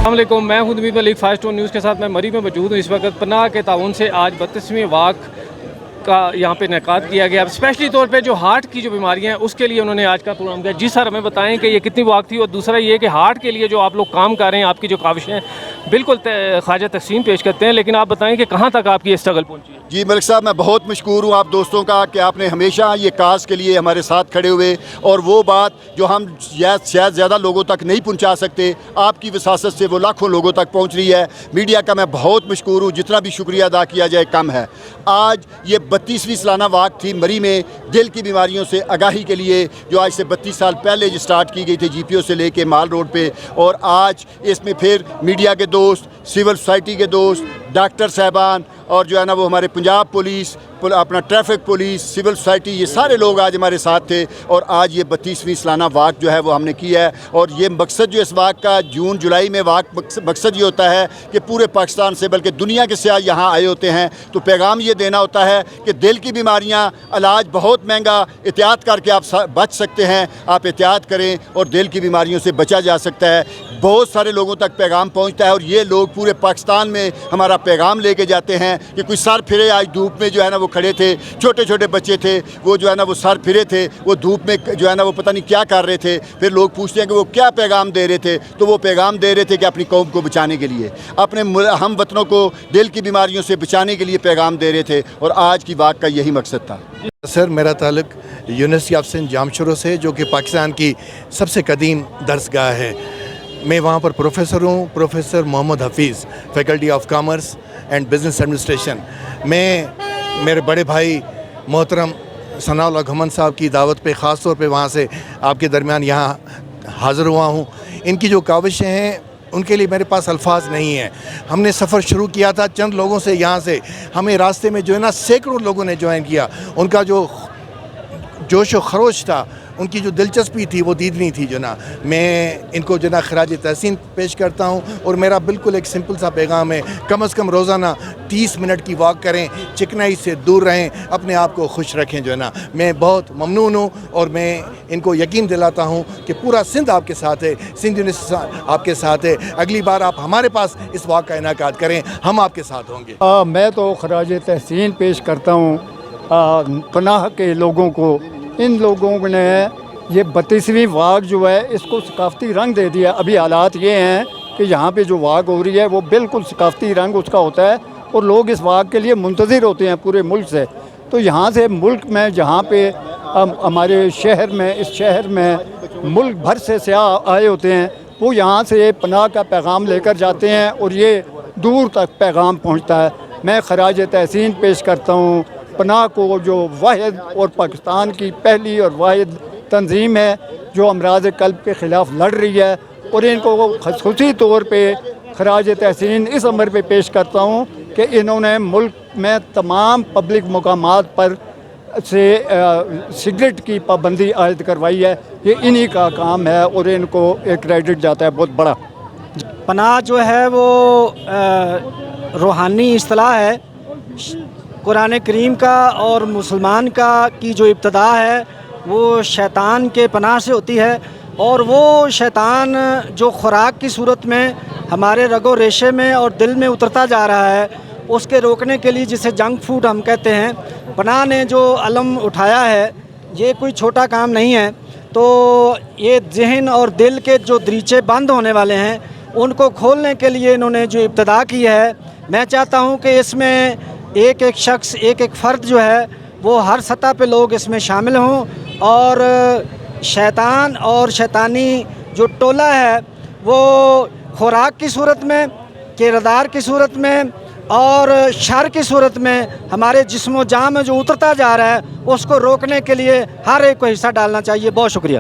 السلام علیکم، میں ہوں نبی ملک 5 اسٹون نیوز کے ساتھ. میں مری میں موجود ہوں. اس وقت پناہ کے تعاون سے آج 32ویں واک کا یہاں پہ انعقاد کیا گیا. اسپیشلی طور پہ جو ہارٹ کی جو بیماریاں ہیں اس کے لیے انہوں نے آج کا پروگرام کیا. جی سر، ہمیں بتائیں کہ یہ کتنی واک تھی، اور دوسرا یہ کہ ہارٹ کے لیے جو آپ لوگ کام کر رہے ہیں، آپ کی جو کاوشیں بالکل خواجہ تقسیم پیش کرتے ہیں، لیکن آپ بتائیں کہ کہاں تک آپ کی اسٹرگل پہنچی ہے. جی ملک صاحب، میں بہت مشکور ہوں آپ دوستوں کا کہ آپ نے ہمیشہ یہ کاز کے لیے ہمارے ساتھ کھڑے ہوئے، اور وہ بات جو ہم شاید زیادہ لوگوں تک نہیں پہنچا سکتے، آپ کی وساست سے وہ لاکھوں لوگوں تک پہنچ رہی ہے. میڈیا کا میں بہت مشکور ہوں، جتنا بھی شکریہ ادا کیا جائے کم ہے. آج یہ 32ویں سالانہ واک تھی مری میں دل کی بیماریوں سے آگاہی کے لیے، جو آج سے 32 سال پہلے جو سٹارٹ کی گئی تھی جی پی او سے لے کے مال روڈ پہ. اور آج اس میں پھر میڈیا کے دوست، سول سوسائٹی کے دوست، ڈاکٹر صاحبان، اور جو ہے نا وہ ہمارے پنجاب پولیس، اپنا ٹریفک پولیس، سول سوسائٹی، یہ سارے لوگ آج ہمارے ساتھ تھے. اور آج یہ 32ویں سالانہ واک جو ہے وہ ہم نے کیا ہے. اور یہ مقصد جو اس واک کا جون جولائی میں واک مقصد یہ ہوتا ہے کہ پورے پاکستان سے بلکہ دنیا کے سیاح یہاں آئے ہوتے ہیں، تو پیغام یہ دینا ہوتا ہے کہ دل کی بیماریاں علاج بہت مہنگا، احتیاط کر کے آپ بچ سکتے ہیں. آپ احتیاط کریں اور دل کی بیماریوں سے بچا جا سکتا ہے. بہت سارے لوگوں تک پیغام پہنچتا ہے، اور یہ لوگ پورے پاکستان میں ہمارا پیغام لے کے جاتے ہیں کہ کوئی سر پھرے. آج دھوپ میں جو ہے نا وہ کھڑے تھے، چھوٹے چھوٹے بچے تھے، وہ جو ہے نا وہ سر پھرے تھے، وہ دھوپ میں جو ہے نا وہ پتہ نہیں کیا کر رہے تھے. پھر لوگ پوچھتے ہیں کہ وہ کیا پیغام دے رہے تھے، تو وہ پیغام دے رہے تھے کہ اپنی قوم کو بچانے کے لیے، اپنے ہم وطنوں کو دل کی بیماریوں سے بچانے کے لیے پیغام دے رہے تھے. اور آج کی واک کا یہی مقصد تھا. سر، میرا تعلق یونیورسٹی آف سندھ جامشورو سے، جو کہ پاکستان کی سب سے قدیم درسگاہ ہے. میں وہاں پر پروفیسر ہوں، professor Muhammad Hafeez, faculty of commerce and business administration. میں میرے بڑے بھائی محترم ثناء اللہ گھمن صاحب کی دعوت پہ خاص طور پہ وہاں سے آپ کے درمیان یہاں حاضر ہوا ہوں. ان کی جو کاوشیں ہیں ان کے لیے میرے پاس الفاظ نہیں ہیں. ہم نے سفر شروع کیا تھا چند لوگوں سے یہاں سے. ہمیں راستے میں جو ہے نا سینکڑوں لوگوں نے جوائن کیا. ان کا جو جوش و خروش تھا، ان کی جو دلچسپی تھی، وہ دیدنی تھی. جو نا میں ان کو جو نا خراج تحسین پیش کرتا ہوں. اور میرا بالکل ایک سمپل سا پیغام ہے، کم از کم روزانہ 30 منٹ کی واک کریں، چکنائی سے دور رہیں، اپنے آپ کو خوش رکھیں. جو ہے نا میں بہت ممنون ہوں، اور میں ان کو یقین دلاتا ہوں کہ پورا سندھ آپ کے ساتھ ہے، سندھ یونیورسٹی آپ کے ساتھ ہے. اگلی بار آپ ہمارے پاس اس واک کا انعقاد کریں، ہم آپ کے ساتھ ہوں گے. میں تو خراج تحسین پیش کرتا ہوں پناہ کے لوگوں کو. ان لوگوں نے یہ 32ویں واک جو ہے اس کو ثقافتی رنگ دے دیا. ابھی حالات یہ ہیں کہ یہاں پہ جو واک ہو رہی ہے وہ بالکل ثقافتی رنگ اس کا ہوتا ہے، اور لوگ اس واک کے لیے منتظر ہوتے ہیں پورے ملک سے. تو یہاں سے ملک میں جہاں پہ ہمارے شہر میں، اس شہر میں ملک بھر سے سیاح آئے ہوتے ہیں، وہ یہاں سے پناہ کا پیغام لے کر جاتے ہیں، اور یہ دور تک پیغام پہنچتا ہے. میں خراج تحسین پیش کرتا ہوں پناہ کو، جو واحد اور پاکستان کی پہلی اور واحد تنظیم ہے جو امراض قلب کے خلاف لڑ رہی ہے. اور ان کو خصوصی طور پہ خراج تحسین اس امر پہ پیش کرتا ہوں کہ انہوں نے ملک میں تمام پبلک مقامات پر سے سگریٹ کی پابندی عائد کروائی ہے. یہ انہی کا کام ہے، اور ان کو ایک کریڈٹ جاتا ہے بہت بڑا. پناہ جو ہے وہ روحانی اصطلاح ہے. قرآن کریم کا اور مسلمان کا کی جو ابتدا ہے وہ شیطان کے پناہ سے ہوتی ہے. اور وہ شیطان جو خوراک کی صورت میں ہمارے رگ و ریشے میں اور دل میں اترتا جا رہا ہے، اس کے روکنے کے لیے، جسے جنک فوڈ ہم کہتے ہیں، پناہ نے جو علم اٹھایا ہے یہ کوئی چھوٹا کام نہیں ہے. تو یہ ذہن اور دل کے جو دریچے بند ہونے والے ہیں ان کو کھولنے کے لیے انہوں نے جو ابتدا کی ہے، میں چاہتا ہوں کہ اس میں ایک ایک شخص، ایک ایک فرد جو ہے وہ ہر سطح پہ لوگ اس میں شامل ہوں، اور شیطان اور شیطانی جو ٹولہ ہے وہ خوراک کی صورت میں، کردار کی صورت میں اور شر کی صورت میں ہمارے جسم و جان میں جو اترتا جا رہا ہے اس کو روکنے کے لیے ہر ایک کو حصہ ڈالنا چاہیے. بہت شکریہ.